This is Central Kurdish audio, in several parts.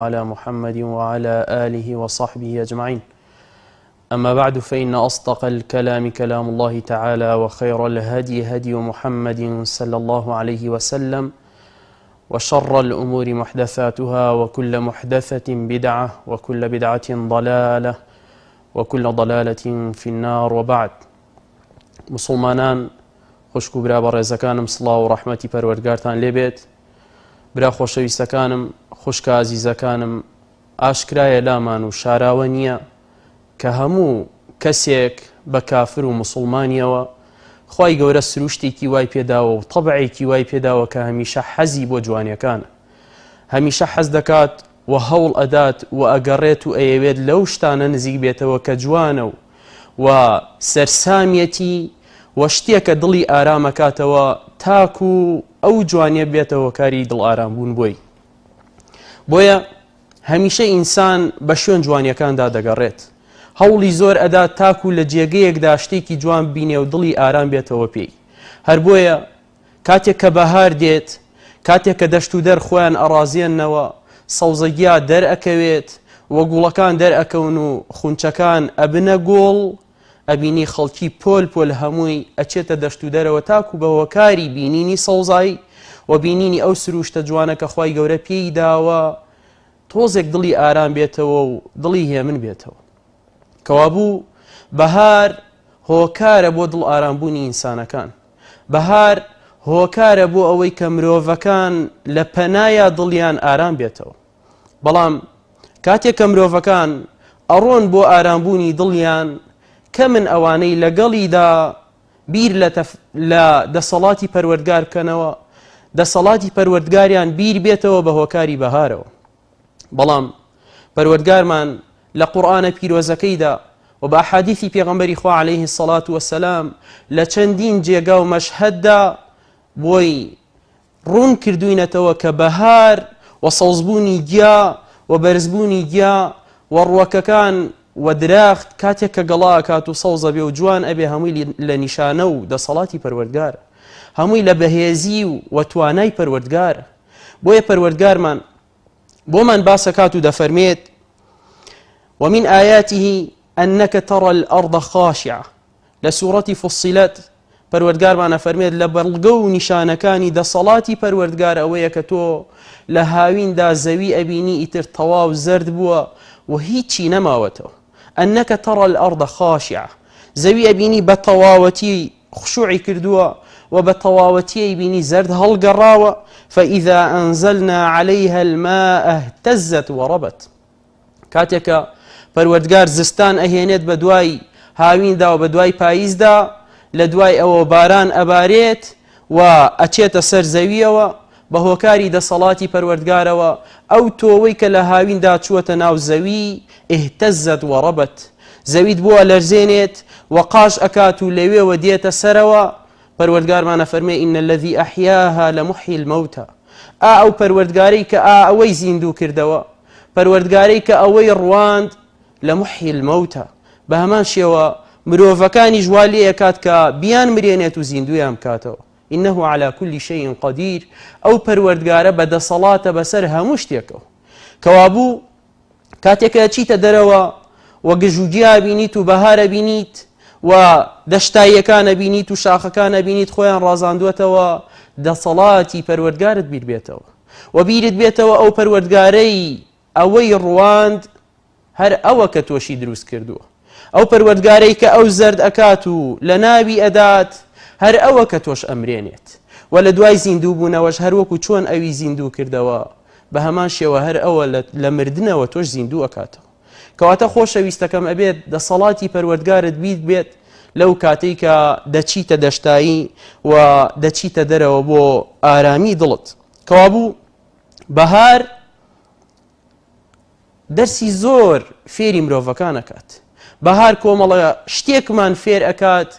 على محمد وعلى آله وصحبه أجمعين. أما بعد، فإن أصدق الكلام كلام الله تعالى، وخير الهدي هدي محمد صلى الله عليه وسلم، وشر الأمور محدثاتها، وكل محدثة بدعة، وكل بدعة ضلالة، وكل ضلالة في النار. وبعد، مسلمانان خوشک و برا بەڕێزەکانم، سڵاو و ڕەحمەتی پەروەردگارتان لێبێت. برا خۆشەویستەکانم، خوشکە عزیزەکانم، ئاشکرایە لامان و شاراوە نییە کە هەموو کەسێک بە کافر و مسلمانیەوە خوای گەورە سروشتێکی وای پێداوە و طەبعێکی وای پێداوە کە هەمیشە حەزی بۆ جوانیەکانە، هەمیشە حەز دەکات و هەوڵ ئەدات و ئەگەڕێت و ئەیەوێت لەو شتانە نزیک بێتەوە کە جوانە و سەرسامیەتی و شتێکە دڵی ئارامەکاتەوە، تاکو ئەو جوانیە بێتەوە کاری دڵ ئارامبوون بۆی. بۆیە هەمیشە ئینسان بە شوێن جوانیەکاندا دەگەڕێت، هەوڵی زۆر ئەدات تاکو لە جێگەیەکدا شتێکی جوان بینێ و دڵی ئارام بێتەوە پێی. هەر بۆیە کاتێک کە بەهار دێت، کاتێک کە دەشت و دەر خۆیان ئەڕازێننەوە، سەوزەگیا دەرئەکەوێت و گوڵەکان دەرئەکەون و خونچەکان ئەبنە گۆڵ، ئەبینی خەڵکی پۆل پۆل هەمووی ئەچێتە دەشت و دەرەوە تاکو بە هۆکاری بینینی سەوزایی و بینینی ئەو سروشتە جوانە کە خوای گەورە پێی داوە، تۆزێک دڵی ئارام بێتەوە و دڵی هێمن بێتەوە. کەوابوو بەهار هۆکارە بۆ دڵ ئارامبوونی ئینسانەکان، بەهار هۆکارە بۆ ئەوەی کە مرۆڤەکان لە پەنایە دڵیان ئارام بێتەوە. بەڵام کاتێک کە مرۆڤەکان ئەڕۆن بۆ ئارامبوونی دڵیان، کە من ئەوانەی لەگەڵیدا بیر لە دەسەڵاتی پەروەردگار بکەنەوە، دەسەڵاتی پەروەردگاریان بیر بێتەوە بە هۆکاری بەهارەوە. بەڵام پەروەردگارمان لە قورئانە پیرۆزەکەیدا و بە ئەحادیثی پێغەمبەری خوا عەلەیه السەڵات وەسەلام لە چەندین جێگا و مەشهەددا بۆی ڕوون کردوینەتەوە کە بەهار و سەوزبوونی گیا و بەرزبوونی گیا و ڕووەکەکان و دراخت کاتێک کە گەڵا ئەکات و سەوزە بێ و جوان ئەبێ، هەمووی لە نیشانە و دەسەڵاتی پەروەردگارە، هەمووی لە بەهێزی و توانای پەروەردگارە. بۆیە پەروەردگارمان بۆمان باسەکات و دەفەرمێت: ومن آياته أنك ترى الأرض خاشعة. لە سوورەتی فوسیلەت پەروەردگارمان ئەفەرمێت لە بەڵگە و نیشانەکانی دەسەڵاتی پەروەردگار ئەوەیە کە تۆ لە هاویندا زەوی ئەبینی ئیتر تەواو زەرد بووە و هیچی نەماوەتەوە. أنك ترى الأرض خاشعة، زەوی ئەبینی بە تەواوەتی خشوعی کردووە و بە تەواوەتی ئەبینی زەرد هەڵگەڕاوە. فإذا أنزلنا عليها الماء اهتزت وربت. کاتێکە پەروەردگار زستان ئەهێنێت بە دوای هاویندا و بە دوای پاییزدا، لە دوای ئەوە باران ئەبارێت و ئەچێتە سەر زەویەوە بە هۆکاری دەسەڵاتی پەروەردگارەوە. ئەو تۆوەی کە لە هاویندا چووەتە ناو زەوی اهتزت وربت، زەویت بووە لەرزێنێت و قاش ئەکات و لەوێوە دێتە سەرەوە. پەروەردگارمان ئەفەرمێ: إن الذي أحياها لمحيي الموتى. ئەو پەروەردگارەی کە ئەوەی زیندوو کردەوە، پەروەردگارەی کە ئەوەی ڕواند، لە محیی الموتى، بە هەمان شێوە مرۆڤەکانی ژوا لێ ئەکات کە بیان مرێنێت و زیندویان بکاتەوە. إنه على كل شيء قدير. ئەو پەروەردگارە بەدەسەڵاتە بەسەر هەموو شتێکەوە. کەوابوو کاتێکە چیتە دەرەوە و گژوگیا بینیت و بەهارە بینیت و دەشتاییەکانە بینیت و شاخەکانە بینیت خۆیان ڕازاندوێتەوە، دەسەڵاتی پەروەردگارت بیر بێتەوە و بیرت بێتەوە ئەو پەروەردگارەی ئەوەی ڕواند هەر ئەوە کە تۆشی دروست کردووە، ئەو پەروەردگارەی کە ئەو زەرد ئەکات و لە ناوی ئەدات، هەر ئەوە کە تۆش ئەمرێنێت و لە دوای زیندوو بوونەوەش هەر وەکو چۆن ئەوی زیندوو کردەوە، بە هەمان شێوە هەر ئەوە لە مردنەوە تۆش زیندوو ئەکاتەوە. کەواتە خۆشەویستەکەم ئەبێت دەسەڵاتی پەروەردگارت بیت بێت لەو کاتەی کە دەچیتە دەشتایی و دەچیتە دەرەوە بۆ ئارامی دڵت. کەوابوو بەهار دەرسی زۆر فێری مرۆڤەکان ئەکات. بەهار کۆمەڵە شتێکمان فێر ئەکات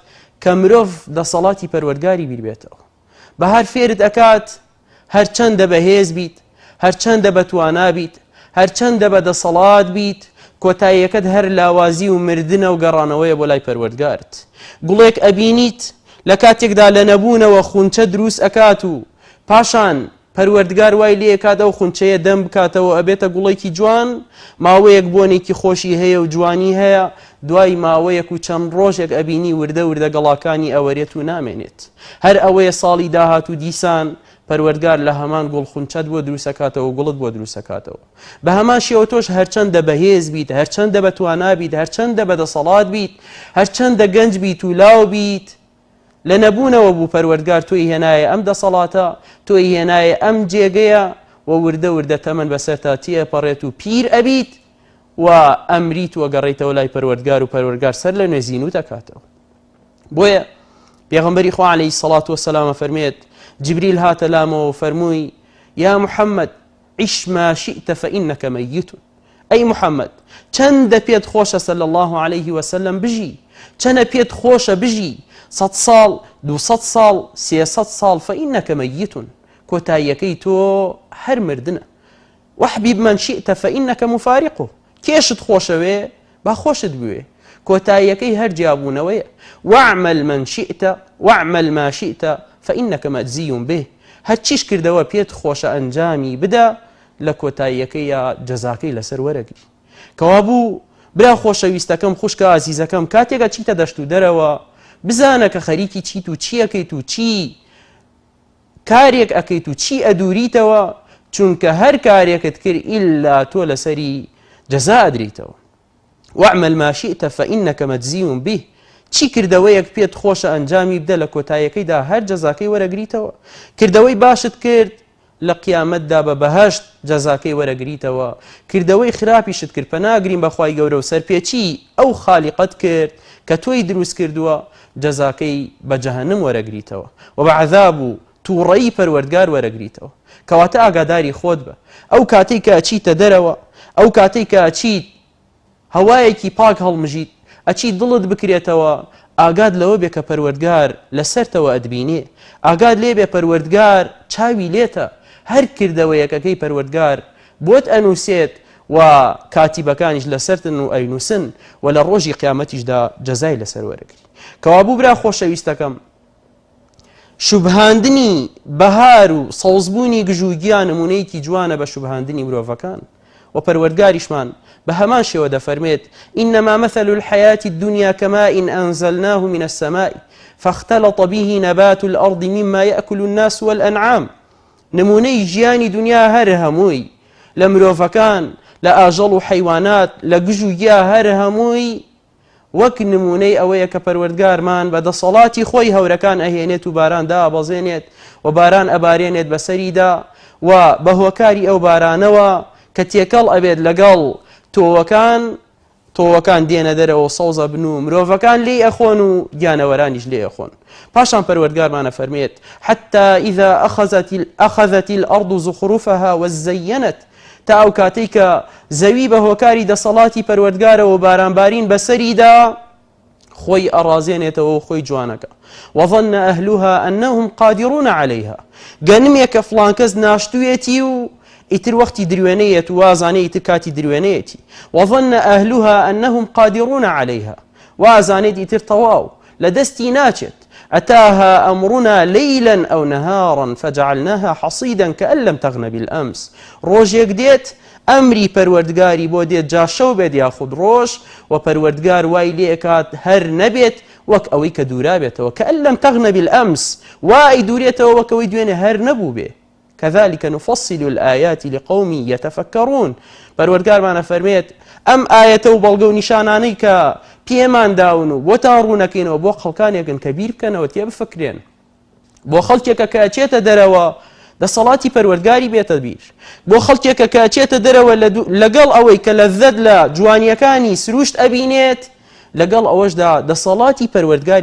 کە مرۆڤ دەسەڵاتی پەروەردگاری بیر بێتەوە. بەهار فێرت ئەکات هەرچەندە بەهێز بیت، هەرچەندە بەتوانا بیت، هەرچەندە بەدەسەڵات بیت، کۆتاییەکەت هەر لاوازی و مردنە و گەڕانەوەیە بۆ لای پەروەردگارت. گوڵێک ئەبینیت لە کاتێکدا لە نەبوونەوە خونچە دروست ئەکات و پاشان پەروەردگار وای لێ کاتەوە خونچەیە دەم بکاتەوە ئەبێتە گوڵێکی جوان ماوەیەک بۆنێکی خۆشی هەیە و جوانی هەیە دوای ماوەیەک و چەند ڕۆژێک ئەبینی وردە گەڵاکانی ئەوەرێت و نامێنێت هەر ئەوەیە ساڵی داهات و دیسان پەروەردگار لە هەمان گوڵ خونچەت بۆ دروستەکاتەوە گوڵت بۆ دروستەکاتەوە بە هەمان شێوە تۆش هەرچەندە بەهێز بیت هەرچەندە بەتوانا بیت هەرچەندە بەدەسەڵات بیت هەرچەندە گەنج بیت و لاو بیت لە نەبوونەوە بوو پەروەردگار تۆی هێنایە ئەم دەسەڵاتە تۆی هێنایە ئەم جێگەیە و وردە تەمەن بەسەرتا تێپەڕێت و پیر ئەبیت و ئەمریت وەگەڕێیتەوە لای پەروەردگار و پەروەردگار سەر لە نوێ زیینوت دەکاتەوە بۆیە پێغەمبەری خوا عەلەیهی سەڵات وەسەلام فەرمێت جبریل هاتە لامەوە فەرمووی یا محەممەد عیش ما شئت فإنك ميت ئەی محەممەد چەندە پێت خۆشە صلی الله عليه وسلم بژی چەندە پێت خۆشە بژی 100 ساڵ 200 ساڵ 300 ساڵ فإنك ميت کۆتاییەکەی تۆ هەر مردنە وحبیب من شئت فإنك مفارقه کێشت خۆشەوێ با خۆشت بوێ کۆتاییەکەی هەر جیابوونەوەیە واعمل ما شئت فإنك مجزي به هەرچیش کردەوە پێت خۆشە ئەنجامی بدە لە کۆتاییەکەی جەزاکەی لەسەر وەرەگری کەوا بوو برا خۆشەویستەکەم خوشکە ئازیزەکەم کاتێکە چیتە دەشت و دەرەوە بزانە کە خەریکی چیت و چی ئەەکەیت و چی کارێک ئەەکەیت و چی ئەدووریتەوە چونکە هەر کارێکت کرد ئیلا تۆ لەسەری جەزا ئەدریتەوە واعمل ما شئت فإنك مجزي به چی کردەوەیەک پێت خۆشە ئەنجامی بدە لە کۆتاییەکەیدا هەر جەزاکەی وەرەگریتەوە کردەوەی باشت کرد لە قیامەتدا بە بەهەشت جەزاکەی وەرەگریتەوە کردەوەی خراپیشت کرد پەناگرین بەخوای گەورە و سەرپێچی ئەو خالیقەت کرد کە تۆی دروست کردووە جەزاکەی بە جەهەنم وەرەگریتەوە و بە عەذاب و تووڕەیی پەروەردگار وەرەگریتەوە کەواتە ئاگاداری خۆت بە ئەو کاتێک کە ئەچیتە دەرەوە ئەو کاتێک کە ئەچیت هەوایەکی پاک هەڵمژیت ئەچی دڵت بکرێتەوە ئاگاد لەوە بێ کە پەروەردگار لەسەرتەوە ئەدبینێ ئاگاد لێ بێ پەروەردگار چاوی لێتە هەر کردەوەیەکەکەی پەروەردگار بۆت ئەنووسێت و کاتیبەکانیش لەسەرتن و ئەینووسن و لە ڕۆژی قیامەتیشدا جەزای لەسەر وەرەگری کەوابوو برا خۆشەویستەکەم شوبهاندنی بەهار و سەوزبوونی گژوگیان نمونەیەکی جوانە بە شوبهاندنی مرۆڤەکان و پەروەردگاریشمان بە هەمان شێوە دەفەرمێت إنما مثل الحياة الدنيا كماء أنزلناه من السماء فاختلط به نبات الأرض مما يأكل الناس والأنعام نمونەی ژیانی دنیا هەر هەمووی لە مرۆڤەکان لە ئاژەڵ و حەیوانات لە گژوگیا هەر هەمووی وەک نمونەی ئەوەیە کە پەروەردگارمان بە دەسەڵاتی خۆی هەورەکان ئەهێنێت و باران دابەزێنێت و باران ئەبارێنێت بەسەریدا و بە هۆکاری ئەو بارانەوە کە تێکەڵ ئەبێت لەگەڵ تۆوەکان دێنە دەرەوە سەوزە بن و مرۆڤەکان لێ ئەخۆن و گیانەوەرانیش لێ ئەخۆن پاشان پەروەردگارمانە فەرمێت حتى إذا أخذت الأرض زخرفها وزينت تا ئەو کاتەی کە زەوی بە هۆکاری دەسەڵاتی پەروەردگارەوە بارانبارین بەسەریدا خۆی ئەڕازێنێتەوە و خۆی جوانەکە وظن أهلها أنهم قادرون عليها گەنمێکە فڵان کەس ناشتوێتی و ئیتر وەختی درێنەیەت و وازانێ ئیتر کاتی درێنەیەتی وظن أهلها أنهم قادرون عليها وازانێت ئیتر تەواو لە دەستی ناچێت أتاها أمرنا ليلا أو نهارا فجعلناها حصيدا كأن لم تغن بالأمس ڕۆژێک دێت ئەمری پەروەردگاری بۆ دێت جا شەو بێت یاخود ڕۆژ و پەروەردگار وای لێ ئەکات هەر نەبێت وەک ئەوەی کە دوورا بێتەوە كأن لم تغن بالأمس وای دوورێتەوە وەک ئەوەی دوێنێ هەر نەبوو بێ كذلك نفصل الآيات لقوم يتفكرون پەروەردگارمانە فەرمێت ئەم ئاەتە و بەڵگە و نیشانانەی کە پێمان داون و بۆتان ڕوونەکەینەوە بۆ خەڵکانێکن کە بیر بکەنەوە تێ بفکرێن بۆ خەڵکێکە کە ئەچێتە دەرەوە دەسەڵاتی پەروەردگاری بێتە بیر بۆ خەڵکێکە کە ئەچێتە دەرەوە لەگەڵ ئەوەی کە لەذەت لە جوانیەکانی سروشت ئەبینێت لەگەڵ ئەوەشدا دەسەڵاتی پەروەردگاری